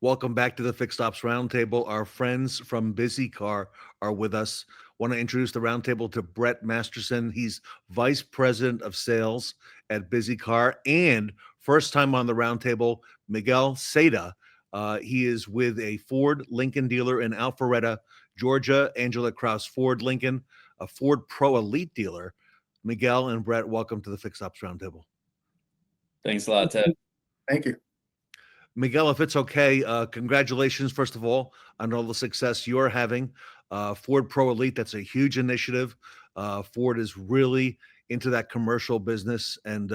Welcome back to the Fixed Ops Roundtable. Our friends from BizzyCar are with us. Want to introduce the roundtable to Brett Masterson. He's Vice President of Sales at BizzyCar, and first time on the roundtable, Miguel Seda. He is with a Ford Lincoln dealer in Alpharetta, Georgia, Angela Krause Ford Lincoln, a Ford Pro Elite dealer. Miguel and Brett, welcome to the Fixed Ops Roundtable. Thanks a lot, Ted. Thank you. Miguel, if it's okay, congratulations, first of all, on all the success you're having. Ford Pro Elite, that's a huge initiative. Ford is really into that commercial business. And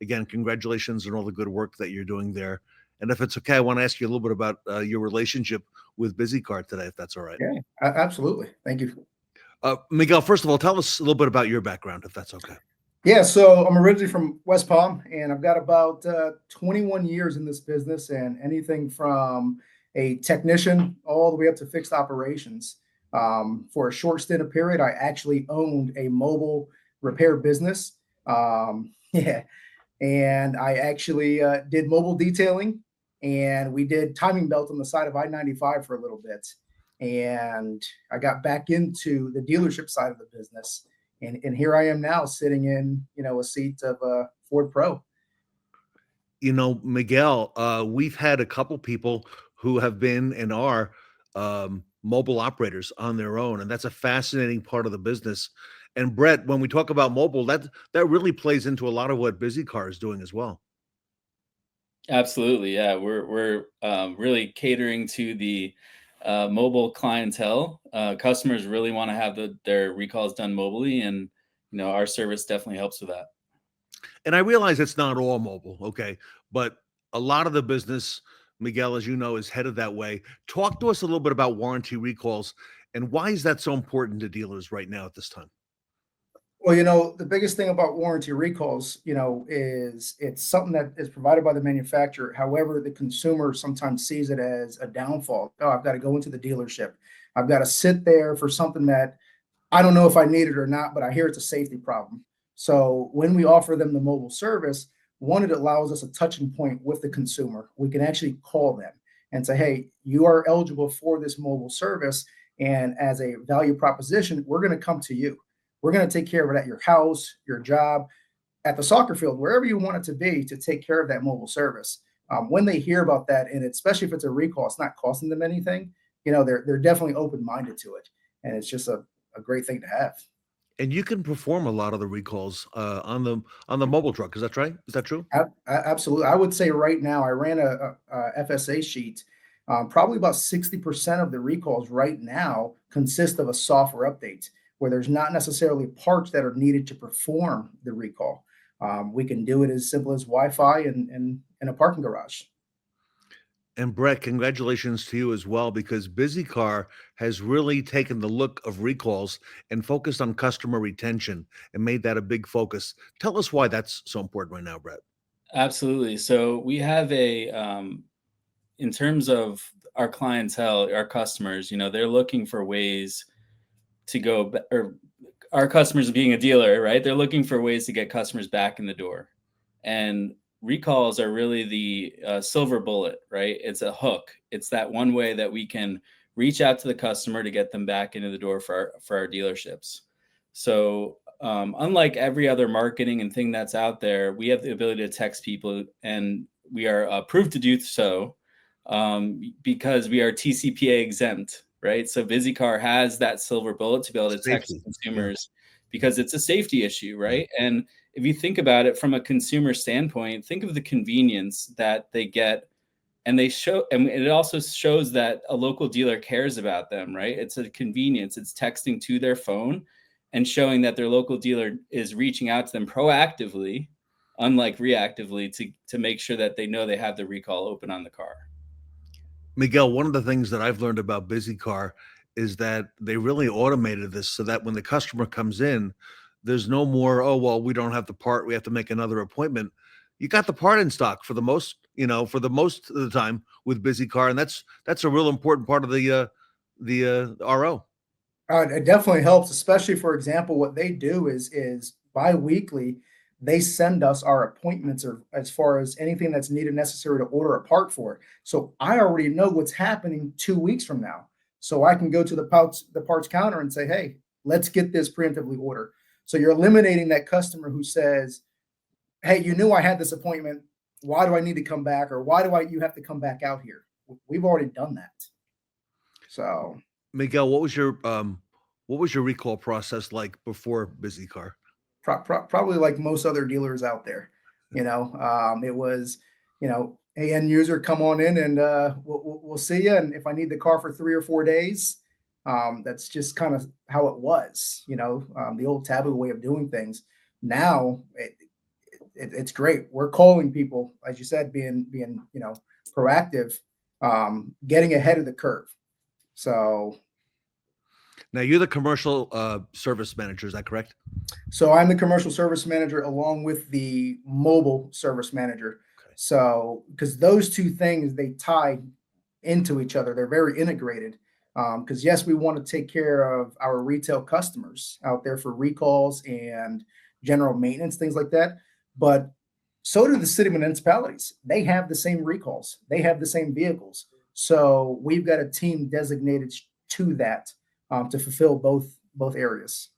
again, congratulations on all the good work that you're doing there. And if it's okay, I want to ask you a little bit about your relationship with BizzyCar today, if that's all right. Yeah, absolutely. Thank you. Miguel, first of all, tell us a little bit about your background, if that's okay. Yeah, so I'm originally from West Palm, and I've got about 21 years in this business, and anything from a technician all the way up to fixed operations. For a short stint of period, I actually owned a mobile repair business. Yeah, and I actually did mobile detailing, and we did timing belt on the side of I-95 for a little bit. And I got back into the dealership side of the business. And here I am now sitting in, a seat of a Ford Pro. Miguel, we've had a couple people who have been and are mobile operators on their own, and that's a fascinating part of the business. And Brett, when we talk about mobile, that really plays into a lot of what BizzyCar is doing as well. Absolutely, yeah. We're really catering to the mobile clientele. Customers really want to have their recalls done mobilely, and our service definitely helps with that. And I realize it's not all mobile, okay, but a lot of the business, Miguel, as you know, is headed that way. Talk to us a little bit about warranty recalls and why is that so important to dealers right now at this time? Well, the biggest thing about warranty recalls, is it's something that is provided by the manufacturer. However, the consumer sometimes sees it as a downfall. Oh, I've got to go into the dealership. I've got to sit there for something that I don't know if I need it or not, but I hear it's a safety problem. So when we offer them the mobile service, one, it allows us a touching point with the consumer. We can actually call them and say, hey, you are eligible for this mobile service. And as a value proposition, we're going to come to you. We're going to take care of it at your house, your job, at the soccer field, wherever you want it to be to take care of that mobile service. When they hear about that, and especially if it's a recall, it's not costing them anything, they're definitely open-minded to it. And it's just a great thing to have. And you can perform a lot of the recalls on the mobile truck. Is that right? Is that true? Absolutely. I would say right now, I ran a FSA sheet. Probably about 60% of the recalls right now consist of a software update where there's not necessarily parts that are needed to perform the recall. We can do it as simple as Wi-Fi in a parking garage. And Brett, congratulations to you as well, because BizzyCar has really taken the look of recalls and focused on customer retention and made that a big focus. Tell us why that's so important right now, Brett. Absolutely. So we have in terms of our clientele, our customers, they're looking for ways to go, or our customers being a dealer, right? They're looking for ways to get customers back in the door. And recalls are really the silver bullet, right? It's a hook. It's that one way that we can reach out to the customer to get them back into the door for our dealerships. So unlike every other marketing and thing that's out there, we have the ability to text people, and we are approved to do so because we are TCPA exempt, right? So BizzyCar has that silver bullet to be able to text consumers because it's a safety issue, right? And if you think about it from a consumer standpoint, think of the convenience that they get, and it also shows that a local dealer cares about them, right? It's a convenience. It's texting to their phone and showing that their local dealer is reaching out to them proactively, unlike reactively, to make sure that they know they have the recall open on the car. Miguel, one of the things that I've learned about BizzyCar is that they really automated this so that when the customer comes in, there's no more, oh, well, we don't have the part, we have to make another appointment. You got the part in stock for the most of the time with BizzyCar, and that's a real important part of the RO. It definitely helps, especially, for example, what they do is bi-weekly, they send us our appointments or as far as anything that's needed necessary to order a part for it. So I already know what's happening 2 weeks from now. So I can go to the parts counter and say, hey, let's get this preemptively ordered. So you're eliminating that customer who says, hey, you knew I had this appointment. Why do I need to come back? Or why do you have to come back out here? We've already done that. So Miguel, what was your recall process like before BizzyCar? probably like most other dealers out there, it was, hey, end user, come on in and we'll see you. And if I need the car for 3 or 4 days, that's just kind of how it was, the old taboo way of doing things. Now it's great. We're calling people, as you said, being proactive, getting ahead of the curve. So Now you're the commercial service manager, is that correct? So I'm the commercial service manager along with the mobile service manager. Okay. So because those two things, they tie into each other, they're very integrated. Because yes, we want to take care of our retail customers out there for recalls and general maintenance, things like that. But so do the city municipalities. They have the same recalls. They have the same vehicles. So we've got a team designated to that, to fulfill both areas.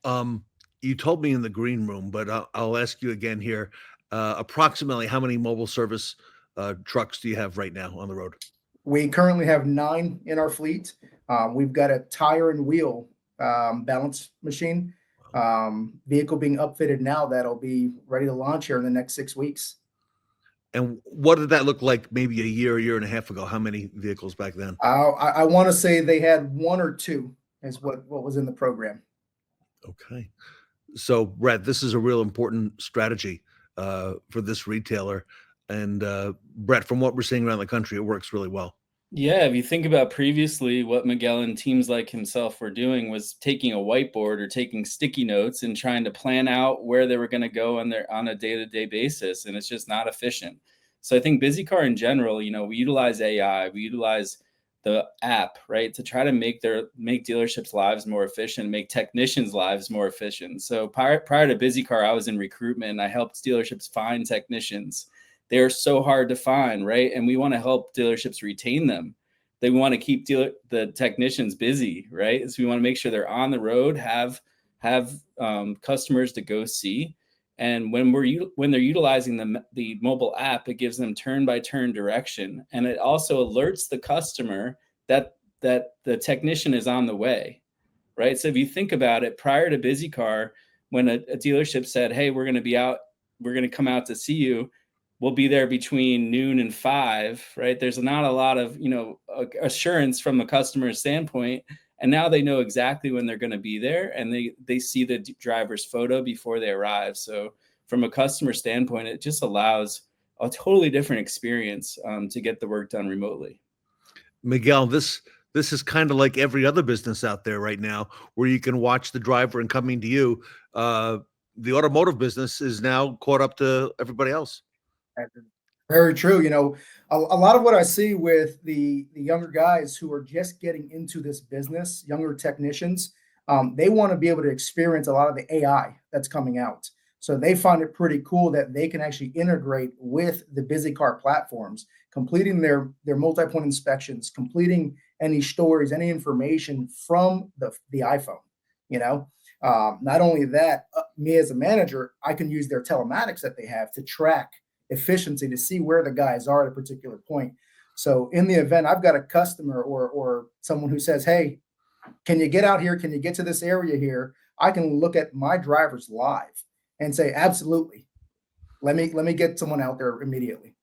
You told me in the green room, but I'll ask you again here. Approximately how many mobile service trucks do you have right now on the road? We currently have 9 in our fleet. We've got a tire and wheel balance machine vehicle being upfitted now that'll be ready to launch here in the next 6 weeks. And what did that look like maybe a year and a half ago? How many vehicles back then? I want to say they had 1 or 2 is what was in the program. Okay. So, Brett, this is a real important strategy for this retailer. And Brett, from what we're seeing around the country, it works really well. Yeah, if you think about previously, what Miguel and teams like himself were doing was taking a whiteboard or taking sticky notes and trying to plan out where they were going to go on a day-to-day basis, and it's just not efficient. So I think BizzyCar in general, we utilize AI, we utilize the app, right, to try to make dealerships' lives more efficient, make technicians' lives more efficient. So prior to BizzyCar, I was in recruitment, and I helped dealerships find technicians. They are so hard to find, right? And we want to help dealerships retain them. They want to keep the technicians busy, right? So we want to make sure they're on the road, have customers to go see. And when they're utilizing the mobile app, it gives them turn-by-turn direction, and it also alerts the customer that the technician is on the way, right? So if you think about it, prior to BizzyCar, when a dealership said, "Hey, we're going to be out, we're going to come out to see you," we'll be there between noon and 5, right? There's not a lot of, assurance from the customer's standpoint. And now they know exactly when they're going to be there, and they see the driver's photo before they arrive. So from a customer standpoint, it just allows a totally different experience to get the work done remotely. Miguel, this is kind of like every other business out there right now, where you can watch the driver and coming to you. The automotive business is now caught up to everybody else. Very true. A lot of what I see with the younger guys who are just getting into this business, younger technicians, they want to be able to experience a lot of the AI that's coming out. So they find it pretty cool that they can actually integrate with the BizzyCar platforms, completing their multi-point inspections, completing any stories, any information from the iPhone. Not only that, me as a manager, I can use their telematics that they have to track efficiency to see where the guys are at a particular point. So in the event I've got a customer or someone who says, "Hey, can you get out here? Can you get to this area here?" I can look at my drivers live and say, "Absolutely. Let me get someone out there immediately."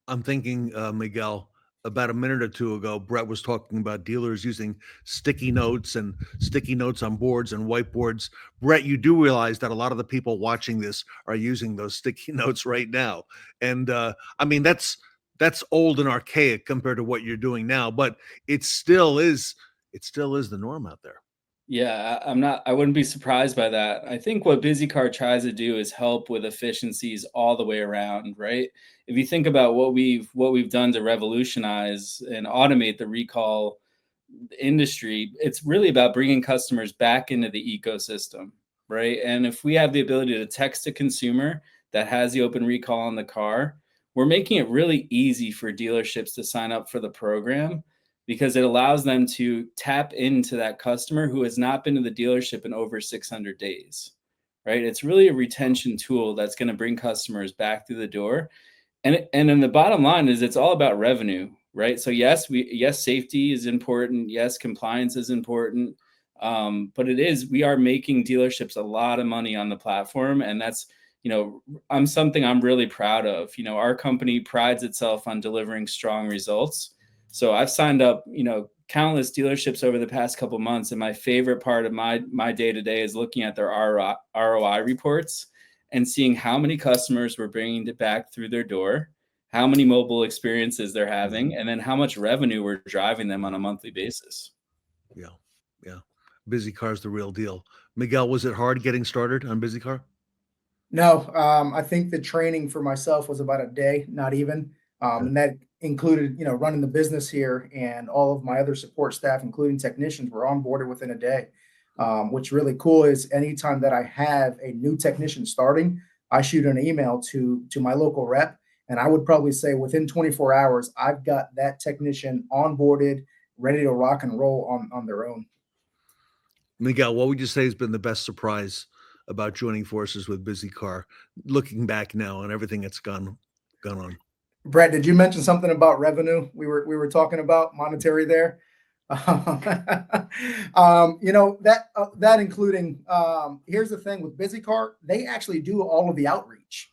I'm thinking, Miguel, about a minute or two ago, Brett was talking about dealers using sticky notes on boards and whiteboards. Brett, you do realize that a lot of the people watching this are using those sticky notes right now. And I mean, that's old and archaic compared to what you're doing now, but it still is the norm out there. Yeah, I wouldn't be surprised by that. I think what BizzyCar tries to do is help with efficiencies all the way around, right? If you think about what we've done to revolutionize and automate the recall industry, it's really about bringing customers back into the ecosystem, right? And if we have the ability to text a consumer that has the open recall on the car, we're making it really easy for dealerships to sign up for the program because it allows them to tap into that customer who has not been to the dealership in over 600 days, right? It's really a retention tool that's going to bring customers back through the door. And then the bottom line is it's all about revenue, right? So yes, safety is important. Yes, compliance is important. But we are making dealerships a lot of money on the platform. And that's, something I'm really proud of. Our company prides itself on delivering strong results. So I've signed up, countless dealerships over the past couple of months. And my favorite part of my day-to-day is looking at their ROI reports and seeing how many customers we're bringing back through their door, how many mobile experiences they're having, and then how much revenue we're driving them on a monthly basis. Yeah. Yeah. BizzyCar is the real deal. Miguel, was it hard getting started on BizzyCar? No, I think the training for myself was about a day, not even. And that included, running the business here, and all of my other support staff, including technicians, were onboarded within a day. What's really cool is anytime that I have a new technician starting, I shoot an email to my local rep, and I would probably say within 24 hours, I've got that technician onboarded, ready to rock and roll on their own. Miguel, what would you say has been the best surprise about joining forces with BizzyCar, looking back now and everything that's gone on? Brett, did you mention something about revenue? We were talking about monetary there. That including, here's the thing with BizzyCar, they actually do all of the outreach.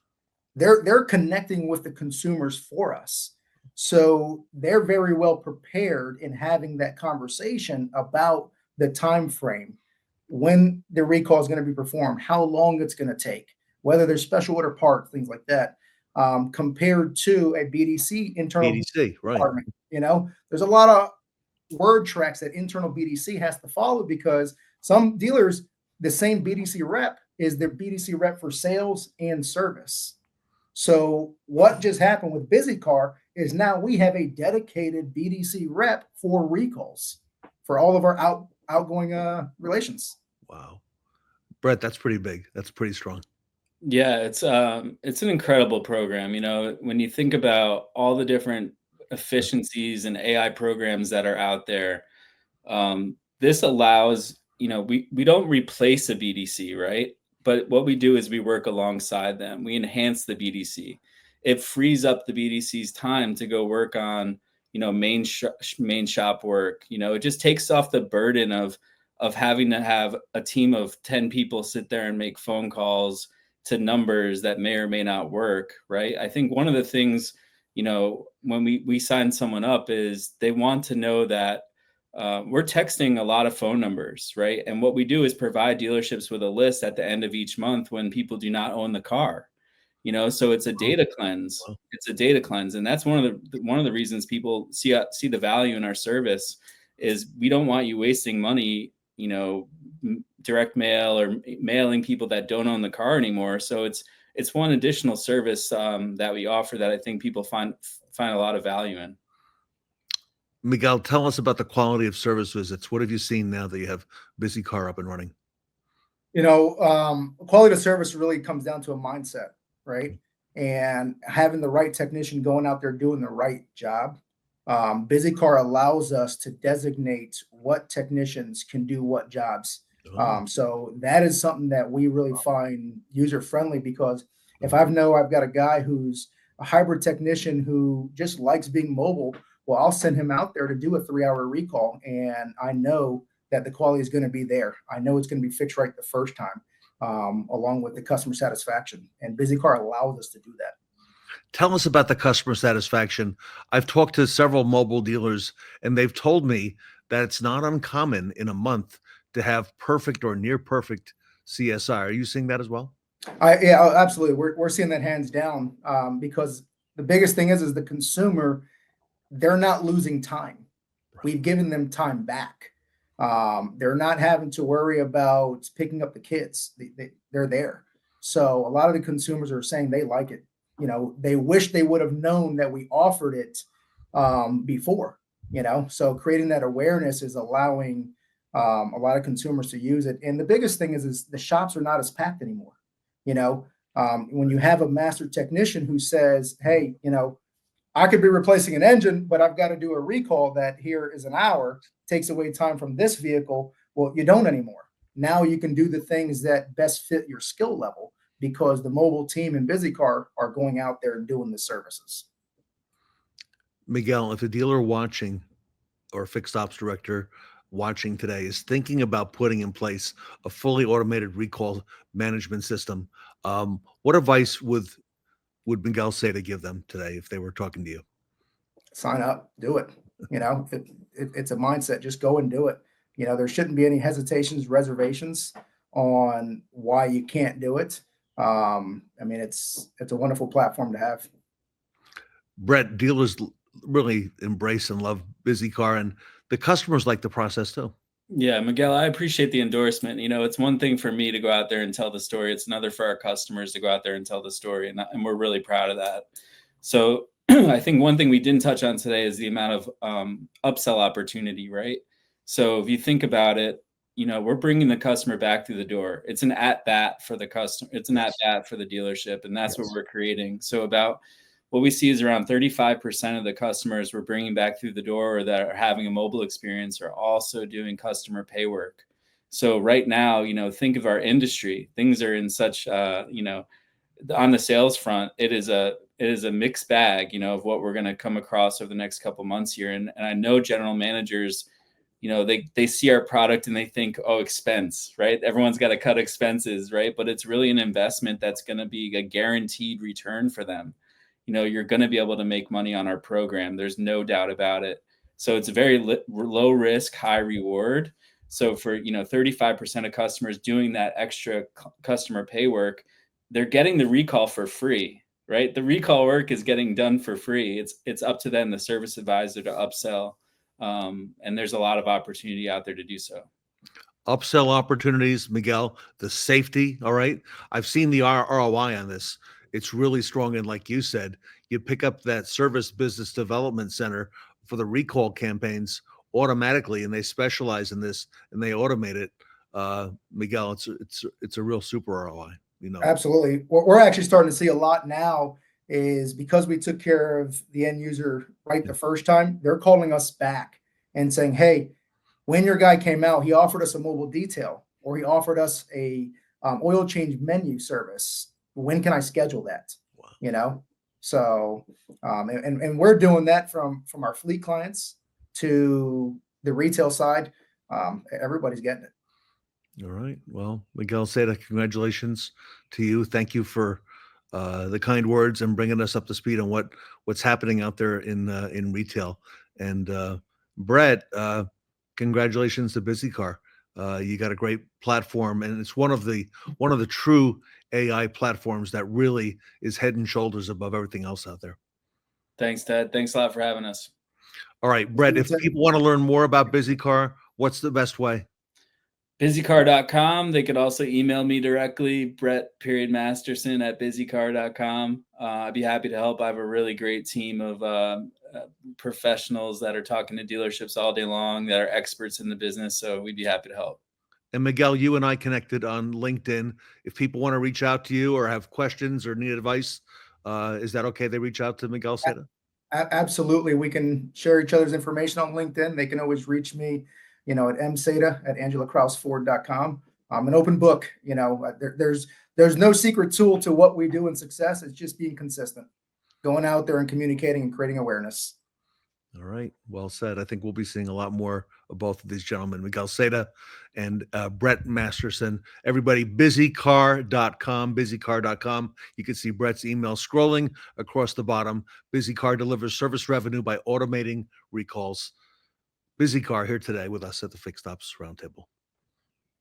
They're connecting with the consumers for us. So they're very well prepared in having that conversation about the time frame, when the recall is going to be performed, how long it's going to take, whether there's special order parts, things like that, compared to a BDC internal BDC, right? department. There's a lot of word tracks that internal BDC has to follow, because some dealers, the same BDC rep is their BDC rep for sales and service. So what just happened with BizzyCar is now we have a dedicated BDC rep for recalls for all of our outgoing relations. Wow. Brett, that's pretty big. That's pretty strong. Yeah, it's an incredible program. When you think about all the different efficiencies and AI programs that are out there, this allows, we don't replace a BDC, right? But what we do is we work alongside them. We enhance the BDC. It frees up the BDC's time to go work on, main shop work. It just takes off the burden of having to have a team of 10 people sit there and make phone calls to numbers that may or may not work, right? I think one of the things, when we sign someone up, is they want to know that we're texting a lot of phone numbers, right? And what we do is provide dealerships with a list at the end of each month when people do not own the car. So it's a data cleanse. It's a data cleanse, and that's one of the reasons people see the value in our service. Is we don't want you wasting money, direct mail or mailing people that don't own the car anymore. So it's one additional service that we offer that I think people find a lot of value in. Miguel, tell us about the quality of service visits. What have you seen now that you have BizzyCar up and running? Quality of service really comes down to a mindset, right? And having the right technician going out there doing the right job. BizzyCar allows us to designate what technicians can do what jobs. So that is something that we really find user friendly, because if I've got a guy who's a hybrid technician who just likes being mobile, well, I'll send him out there to do a 3-hour recall, and I know that the quality is going to be there. I know it's going to be fixed right the first time, along with the customer satisfaction. And BizzyCar allows us to do that. Tell us about the customer satisfaction. I've talked to several mobile dealers, and they've told me that it's not uncommon in a month to have perfect or near perfect CSI. Are you seeing that as well? Yeah, absolutely. We're seeing that hands down, because the biggest thing is the consumer, they're not losing time. We've given them time back. They're not having to worry about picking up the kids. They're there. So a lot of the consumers are saying they like it. They wish they would have known that we offered it before. So creating that awareness is allowing a lot of consumers to use it. And the biggest thing is the shops are not as packed anymore. You know, when you have a master technician who says, hey, I could be replacing an engine, but I've got to do a recall that here is an hour, takes away time from this vehicle. Well, you don't anymore. Now you can do the things that best fit your skill level because the mobile team in BizzyCar are going out there and doing the services. Miguel, if a dealer watching or fixed ops director watching today is thinking about putting in place a fully automated recall management system, what advice would Miguel say to give them today if they were talking to you? Sign up, do it. It's a mindset. Just go and do it. There shouldn't be any hesitations, reservations on why you can't do it. It's a wonderful platform to have. Brett, dealers really embrace and love BizzyCar, and the customers like the process too. Yeah, Miguel, I appreciate the endorsement. It's one thing for me to go out there and tell the story. It's another for our customers to go out there and tell the story. And we're really proud of that. So I think one thing we didn't touch on today is the amount of upsell opportunity, right? So if you think about it, we're bringing the customer back through the door. It's an at bat for the customer. It's an at bat for the dealership. And that's what we're creating. So about what we see is around 35% of the customers we're bringing back through the door or that are having a mobile experience are also doing customer pay work. So right now, think of our industry. Things are in such, on the sales front, it is a mixed bag, of what we're going to come across over the next couple months here. And I know general managers, they see our product and they think, oh, expense, right? Everyone's got to cut expenses, right? But it's really an investment that's going to be a guaranteed return for them. You're going to be able to make money on our program. There's no doubt about it. So it's a very low risk, high reward. So for, 35% of customers doing that extra customer pay work, they're getting the recall for free, right? The recall work is getting done for free. It's up to them, the service advisor, to upsell. And there's a lot of opportunity out there to do so. Upsell opportunities, Miguel, the safety. All right. I've seen the ROI on this. It's really strong. And like you said, you pick up that service business development center for the recall campaigns automatically, and they specialize in this and they automate it. Miguel, it's a real super ROI. Absolutely. What we're actually starting to see a lot now is because we took care of the end user right the first time, they're calling us back and saying, hey, when your guy came out, he offered us a mobile detail or he offered us a oil change menu service. When can I schedule that? Wow. So and we're doing that from our fleet clients to the retail side. Everybody's getting it. All right. Well, Miguel Seda, congratulations to you. Thank you for the kind words and bringing us up to speed on what's happening out there in retail. And Brett, congratulations to BizzyCar. You got a great platform, and it's one of the true AI platforms that really is head and shoulders above everything else out there. Thanks, Ted. Thanks a lot for having us. All right, Brett, if people want to learn more about BizzyCar, what's the best way? BizzyCar.com. They could also email me directly, Brett.Masterson@BizzyCar.com. I'd be happy to help. I have a really great team of professionals that are talking to dealerships all day long that are experts in the business. So we'd be happy to help. And Miguel, you and I connected on LinkedIn. If people want to reach out to you or have questions or need advice, is that okay? They reach out to Miguel Seda? Absolutely. We can share each other's information on LinkedIn. They can always reach me, at mseda@angelakrauseford.com. I'm an open book. There's no secret tool to what we do in success. It's just being consistent, going out there and communicating and creating awareness. All right. Well said. I think we'll be seeing a lot more of both of these gentlemen, Miguel Seda and Brett Masterson. Everybody, BizzyCar.com, BizzyCar.com. You can see Brett's email scrolling across the bottom. BizzyCar delivers service revenue by automating recalls. BizzyCar here today with us at the Fixed Ops Roundtable.